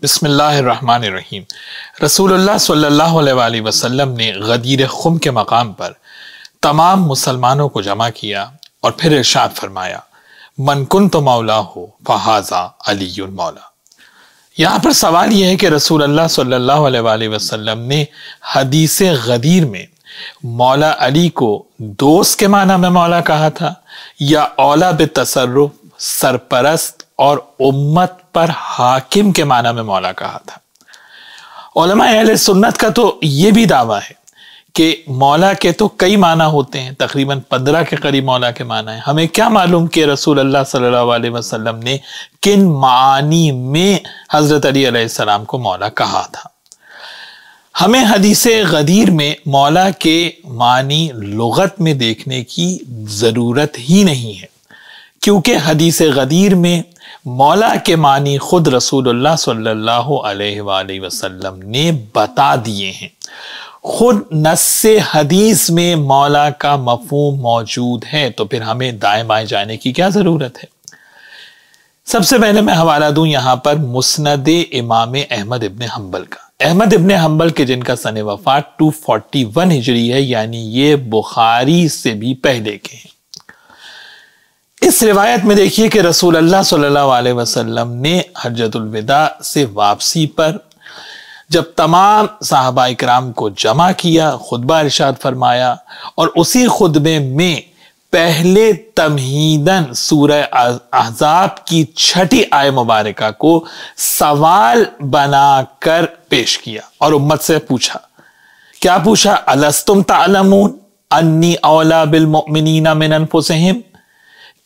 بسم اللہ الرحمن الرحیم۔ رسول اللہ صلی اللہ علیہ وآلہ وسلم نے غدیر خم کے مقام پر تمام مسلمانوں کو جمع کیا اور پھر ارشاد فرمایا، من کنت مولا ہو فہذا علی مولا۔ یہاں پر سوال یہ ہے کہ رسول اللہ صلی اللہ علیہ وآلہ وسلم نے حدیث غدیر میں مولا علی کو دوست کے معنی میں مولا کہا تھا یا اولا بالتصرف، سرپرست اور امت پر حاکم کے معنی میں مولا کہا تھا؟ علماء اہل سنت کا تو یہ بھی دعویٰ ہے کہ مولا کے تو کئی معنی ہوتے ہیں، تقریباً 15 کے قریب مولا کے معنی ہیں۔ ہمیں کیا معلوم کہ رسول اللہ صلی اللہ علیہ وسلم نے کن معانی میں حضرت علی علیہ السلام کو مولا کہا تھا؟ ہمیں حدیث غدیر میں مولا کے معنی لغت میں دیکھنے کی ضرورت ہی نہیں ہے، کیونکہ حدیث غدیر میں مولا کے معنی خود رسول اللہ صلی اللہ علیہ وآلہ وسلم نے بتا دیے ہیں۔ خود نص حدیث میں مولا کا مفہوم موجود ہے، تو پھر ہمیں دائیں بائیں جانے کی کیا ضرورت ہے؟ سب سے پہلے میں حوالہ دوں یہاں پر مسند امام احمد ابن حنبل کا۔ احمد ابن حنبل کے جن کا سن وفات 241 ہجری ہے، یعنی یہ بخاری سے بھی پہلے کے ہیں۔ اس روایت میں دیکھیے کہ رسول اللہ صلی اللہ علیہ وسلم نے حجۃ الوداع سے واپسی پر جب تمام صحابہ اکرام کو جمع کیا، خطبہ ارشاد فرمایا، اور اسی خطبے میں پہلے تمہیداً سورہ احزاب کی 6 آیت مبارکہ کو سوال بنا کر پیش کیا اور امت سے پوچھا۔ کیا پوچھا؟ الستم تعلمون انی اولا بالمؤمنین من انفسہم،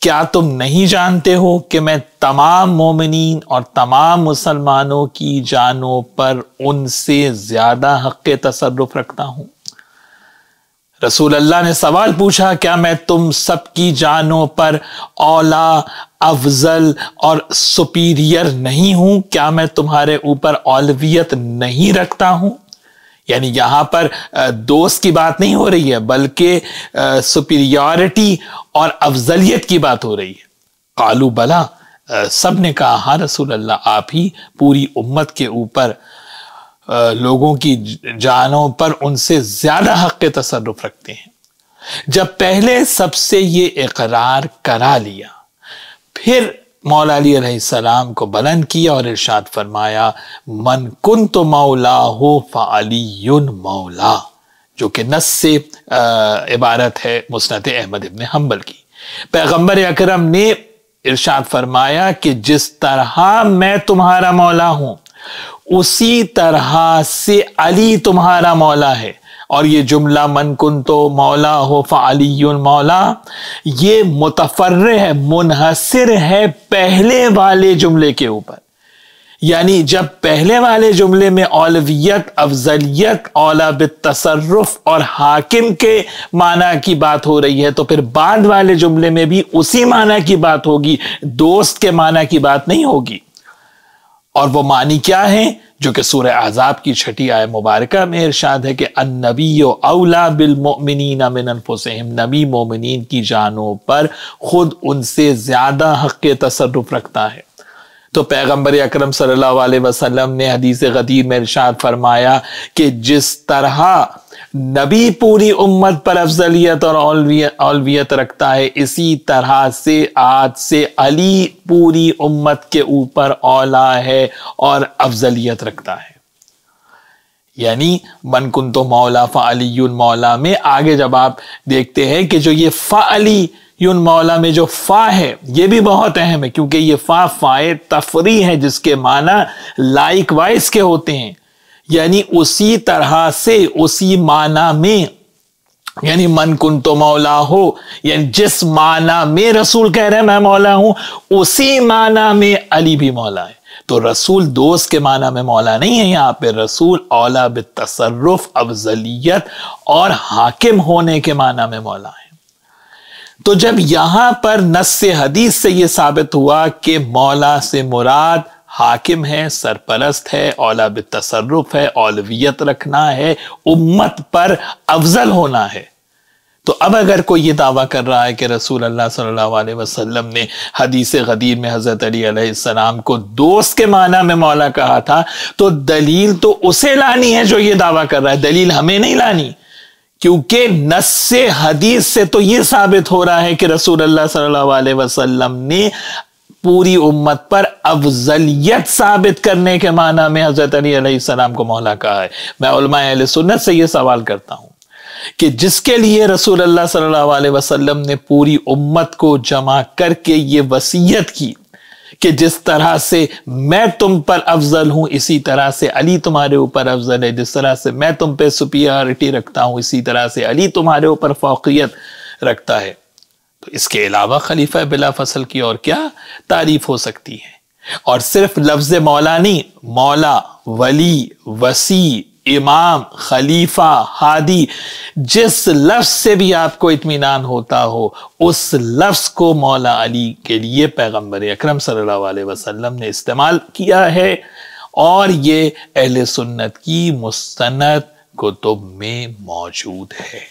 کیا تم نہیں جانتے ہو کہ میں تمام مومنین اور تمام مسلمانوں کی جانوں پر ان سے زیادہ حق تصرف رکھتا ہوں؟ رسول اللہ نے سوال پوچھا، کیا میں تم سب کی جانوں پر اولا، افضل اور سپیریئر نہیں ہوں؟ کیا میں تمہارے اوپر اولویت نہیں رکھتا ہوں؟ یعنی یہاں پر دوست کی بات نہیں ہو رہی ہے، بلکہ سپیریورٹی اور افضلیت کی بات ہو رہی ہے۔ قالوا بلا، سب نے کہا ہاں رسول اللہ، آپ ہی پوری امت کے اوپر لوگوں کی جانوں پر ان سے زیادہ حق تصرف رکھتے ہیں۔ جب پہلے سب سے یہ اقرار کرا لیا، پھر مولا علی علیہ السلام کو بلند کیا اور ارشاد فرمایا، من کنت مولا ہو فعلی مولا، جو کہ نص سے عبارت ہے مسند احمد ابن حنبل کی۔ پیغمبر اکرم نے ارشاد فرمایا کہ جس طرح میں تمہارا مولا ہوں اسی طرح سے علی تمہارا مولا ہے۔ اور یہ جملہ من کنتو مولا ہو فعلی مولا، یہ متفرع ہے، منحصر ہے پہلے والے جملے کے اوپر۔ یعنی جب پہلے والے جملے میں اولویت، افضلیت، اولا بالتصرف اور حاکم کے معنی کی بات ہو رہی ہے، تو پھر بعد والے جملے میں بھی اسی معنی کی بات ہوگی، دوست کے معنی کی بات نہیں ہوگی۔ اور وہ معنی کیا ہیں؟ جو کہ سورہ احزاب کی 6 آیت مبارکہ میں ارشاد ہے کہ النبی اولا بالمؤمنین من انفسہم، نبی مومنین کی جانوں پر خود ان سے زیادہ حق تصرف رکھتا ہے۔ تو پیغمبر اکرم صلی اللہ علیہ وسلم نے حدیث غدیر میں ارشاد فرمایا کہ جس طرح نبی پوری امت پر افضلیت اور اولویت رکھتا ہے، اسی طرح سے آج سے علی پوری امت کے اوپر اولا ہے اور افضلیت رکھتا ہے۔ یعنی من کنتو مولا فعلی مولا میں آگے جب آپ دیکھتے ہیں کہ جو یہ فعلی مولا میں جو فا ہے، یہ بھی بہت اہم ہے، کیونکہ یہ فائے تفریح ہے، جس کے معنی لائک وائز کے ہوتے ہیں۔ یعنی اسی طرح سے، اسی معنی میں، یعنی من کنتو مولا ہو، یعنی جس معنی میں رسول کہہ رہے ہیں میں مولا ہوں، اسی معنی میں علی بھی مولا ہے۔ تو رسول دوست کے معنی میں مولا نہیں ہے، یہاں پہ رسول اولا بالتصرف، افضلیت اور حاکم ہونے کے معنی میں مولا ہے۔ تو جب یہاں پر نص حدیث سے یہ ثابت ہوا کہ مولا سے مراد حاکم ہے، سرپرست ہے، اولا بالتصرف ہے، اولویت رکھنا ہے، امت پر افضل ہونا ہے، تو اب اگر کوئی یہ دعویٰ کر رہا ہے کہ رسول اللہ صلی اللہ علیہ وسلم نے حدیث غدیر میں حضرت علی علیہ السلام کو دوست کے معنی میں مولا کہا تھا، تو دلیل تو اسے لانی ہے جو یہ دعویٰ کر رہا ہے، دلیل ہمیں نہیں لانی، کیونکہ نص حدیث سے تو یہ ثابت ہو رہا ہے کہ رسول اللہ صلی اللہ علیہ وسلم نے پوری امت پر افضلیت ثابت کرنے کے معنی میں حضرت علی علیہ السلام کو مولا کہا ہے۔ میں علماء اہل سنت سے یہ سوال کرتا ہوں کہ جس کے لیے رسول اللہ صلی اللہ علیہ وسلم نے پوری امت کو جمع کر کے یہ وصیت کی کہ جس طرح سے میں تم پر افضل ہوں اسی طرح سے علی تمہارے اوپر افضل ہے، جس طرح سے میں تم پہ سپیریٹی رکھتا ہوں اسی طرح سے علی تمہارے اوپر فوقیت رکھتا ہے، تو اس کے علاوہ خلیفہ بلا فصل کی اور کیا تعریف ہو سکتی ہے؟ اور صرف لفظ مولا نہیں، مولا، ولی، وصی، امام، خلیفہ، ہادی، جس لفظ سے بھی آپ کو اطمینان ہوتا ہو اس لفظ کو مولا علی کے لیے پیغمبر اکرم صلی اللہ علیہ وسلم نے استعمال کیا ہے، اور یہ اہل سنت کی مستند کتب میں موجود ہے۔